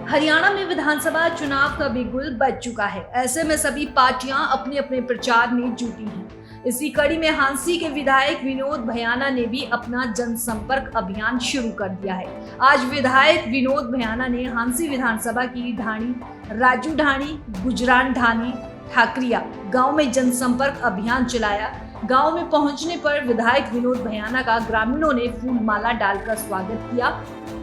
हरियाणा में विधानसभा चुनाव का बिगुल बज चुका है। ऐसे में सभी पार्टियां अपने अपने प्रचार में जुटी हैं। इसी कड़ी में हांसी के विधायक विनोद भयाना ने भी अपना जनसंपर्क अभियान शुरू कर दिया है। आज विधायक विनोद भयाना ने हांसी विधानसभा की ढाणी, राजू ढाणी, गुजरान ढाणी, ठाकरिया गांव में जनसंपर्क अभियान चलाया। गांव में पहुंचने पर विधायक विनोद भयाना का ग्रामीणों ने फूल माला डालकर स्वागत किया।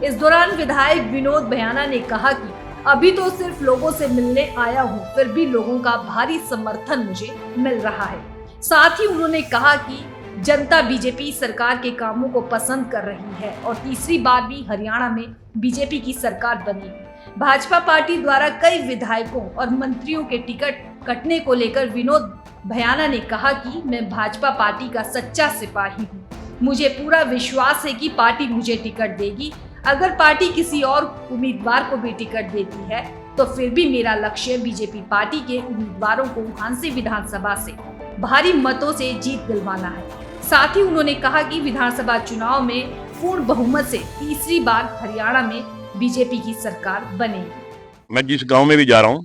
इस दौरान विधायक विनोद भयाना ने कहा कि अभी तो सिर्फ लोगों से मिलने आया हूं, फिर भी लोगों का भारी समर्थन मुझे मिल रहा है। साथ ही उन्होंने कहा कि जनता बीजेपी सरकार के कामों को पसंद कर रही है और तीसरी बार भी हरियाणा में बीजेपी की सरकार बनेगी। भाजपा पार्टी द्वारा कई विधायकों और मंत्रियों के टिकट कटने को लेकर विनोद भयाना ने कहा कि मैं भाजपा पार्टी का सच्चा सिपाही हूं। मुझे पूरा विश्वास है कि पार्टी मुझे टिकट देगी। अगर पार्टी किसी और उम्मीदवार को भी टिकट देती है तो फिर भी मेरा लक्ष्य बीजेपी पार्टी के उम्मीदवारों को हांसी विधानसभा से भारी मतों से जीत दिलवाना है। साथ ही उन्होंने कहा कि विधानसभा चुनाव में पूर्ण बहुमत से तीसरी बार हरियाणा में बीजेपी की सरकार बनेगी। मैं जिस गांव में भी जा रहा हूं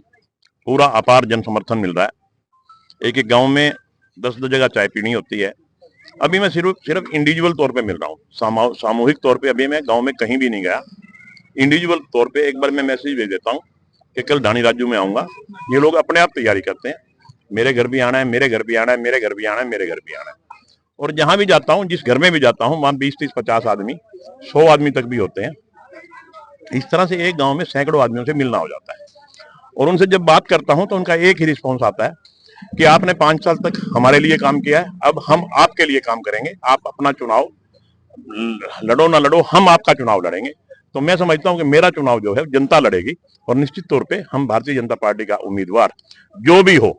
पूरा अपार जन समर्थन मिल रहा है। एक एक गांव में 10-10 जगह चाय पीनी होती है। अभी मैं सिर्फ इंडिविजुअल तौर पे मिल रहा हूँ, सामूहिक तौर पे अभी मैं गांव में कहीं भी नहीं गया। इंडिविजुअल तौर पे एक बार मैं मैसेज भेज देता हूँ कि कल ढाणी राजू में आऊंगा। ये लोग अपने आप तैयारी करते हैं, मेरे घर भी आना है, मेरे घर भी आना है, मेरे घर भी आना है, मेरे घर भी आना है। और जहां भी जाता हूँ, जिस घर में भी जाता हूँ, वहां 20-30-50 आदमी, 100 आदमी तक भी होते हैं। इस तरह से एक गाँव में सैकड़ों आदमियों से मिलना हो जाता है। और उनसे जब बात करता हूं तो उनका एक ही रिस्पॉन्स आता है कि आपने 5 साल तक हमारे लिए काम किया है, अब हम आपके लिए काम करेंगे। आप अपना चुनाव लड़ो ना लड़ो, हम आपका चुनाव लड़ेंगे। तो मैं समझता हूं कि मेरा चुनाव जो है जनता लड़ेगी और निश्चित तौर पे हम भारतीय जनता पार्टी का उम्मीदवार जो भी हो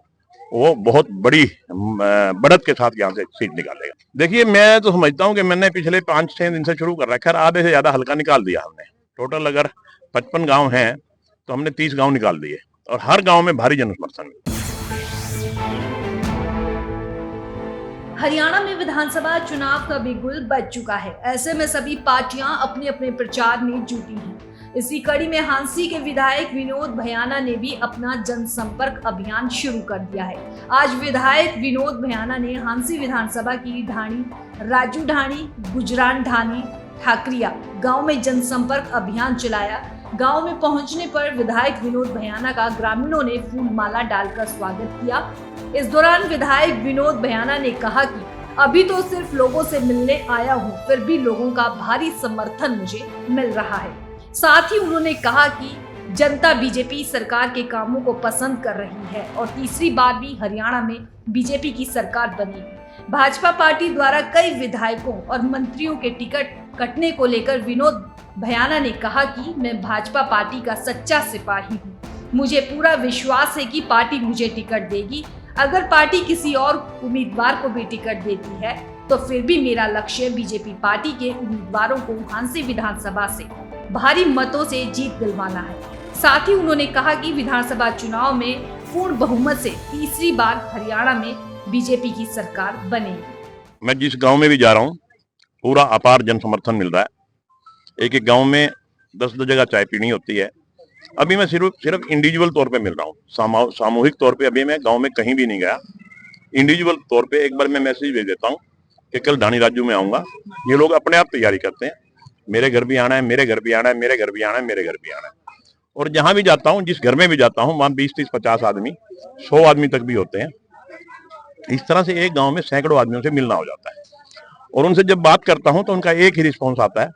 वो बहुत बड़ी बढ़त के साथ यहाँ से सीट निकालेगा। देखिए, मैं तो समझता हूँ कि मैंने पिछले 5-6 दिन से शुरू कर रखा है, आधे से ज्यादा हल्का निकाल दिया हमने। टोटल अगर 55 गाँव है तो हमने 30 गाँव निकाल दिए और हर गांव में भारी जन समर्थन मिला। हरियाणा में विधानसभा चुनाव का बिगुल बज चुका है। ऐसे में सभी पार्टियां अपने अपने प्रचार में जुटी हैं। इसी कड़ी में हांसी के विधायक विनोद भयाना ने भी अपना जनसंपर्क अभियान शुरू कर दिया है। आज विधायक विनोद भयाना ने हांसी विधानसभा की ढाणी, राजू ढाणी, गुजरान ढाणी, ठाकरिया गांव में जनसंपर्क अभियान चलाया। गांव में पहुंचने पर विधायक विनोद भयाना का ग्रामीणों ने फूल माला डालकर स्वागत किया। इस दौरान विधायक विनोद भयाना ने कहा कि अभी तो सिर्फ लोगों से मिलने आया हूं, फिर भी लोगों का भारी समर्थन मुझे मिल रहा है। साथ ही उन्होंने कहा कि जनता बीजेपी सरकार के कामों को पसंद कर रही है और तीसरी बार भी हरियाणा में बीजेपी की सरकार बनेगी। भाजपा पार्टी द्वारा कई विधायकों और मंत्रियों के टिकट कटने को लेकर विनोद भयाना ने कहा कि मैं भाजपा पार्टी का सच्चा सिपाही हूं। मुझे पूरा विश्वास है कि पार्टी मुझे टिकट देगी। अगर पार्टी किसी और उम्मीदवार को भी टिकट देती है तो फिर भी मेरा लक्ष्य बीजेपी पार्टी के उम्मीदवारों को हांसी विधानसभा से भारी मतों से जीत दिलवाना है। साथ ही उन्होंने कहा कि विधानसभा चुनाव में पूर्ण बहुमत से तीसरी बार हरियाणा में बीजेपी की सरकार बनेगी। मैं जिस गाँव में भी जा रहा हूँ पूरा अपार जन समर्थन मिल रहा है। एक एक गांव में 10-10 जगह चाय पीनी होती है। अभी मैं सिर्फ इंडिविजुअल तौर पे मिल रहा हूँ, सामूहिक तौर पे अभी मैं गांव में कहीं भी नहीं गया। इंडिविजुअल तौर पे एक बार मैं मैसेज भेज देता हूँ कि कल ढाणी राजू में आऊंगा। ये लोग अपने आप तैयारी करते हैं, मेरे घर भी आना है, मेरे घर भी आना है, मेरे घर भी आना है, मेरे घर भी आना है। और जहां भी जाता हूँ, जिस घर में भी जाता हूँ, वहां 20-30-50 आदमी, 100 आदमी तक भी होते हैं। इस तरह से एक गाँव में सैकड़ों आदमियों से मिलना हो जाता है। और उनसे जब बात करता हूं तो उनका एक ही रिस्पॉन्स आता है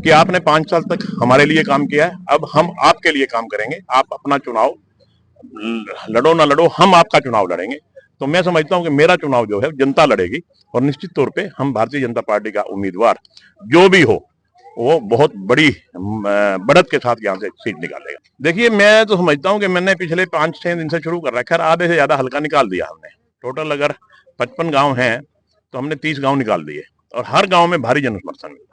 कि आपने 5 साल तक हमारे लिए काम किया है, अब हम आपके लिए काम करेंगे। आप अपना चुनाव लड़ो ना लड़ो, हम आपका चुनाव लड़ेंगे। तो मैं समझता हूं कि मेरा चुनाव जो है जनता लड़ेगी और निश्चित तौर पे हम भारतीय जनता पार्टी का उम्मीदवार जो भी हो वो बहुत बड़ी बढ़त के साथ यहाँ से सीट निकालेगा। देखिए, मैं तो समझता हूँ कि मैंने पिछले 5-6 दिन से शुरू कर रखा है, आधे से ज्यादा हल्का निकाल दिया हमने। टोटल अगर 55 गाँव है तो हमने 30 गाँव निकाल दिए और हर गाँव में भारी जन समर्थन मिला।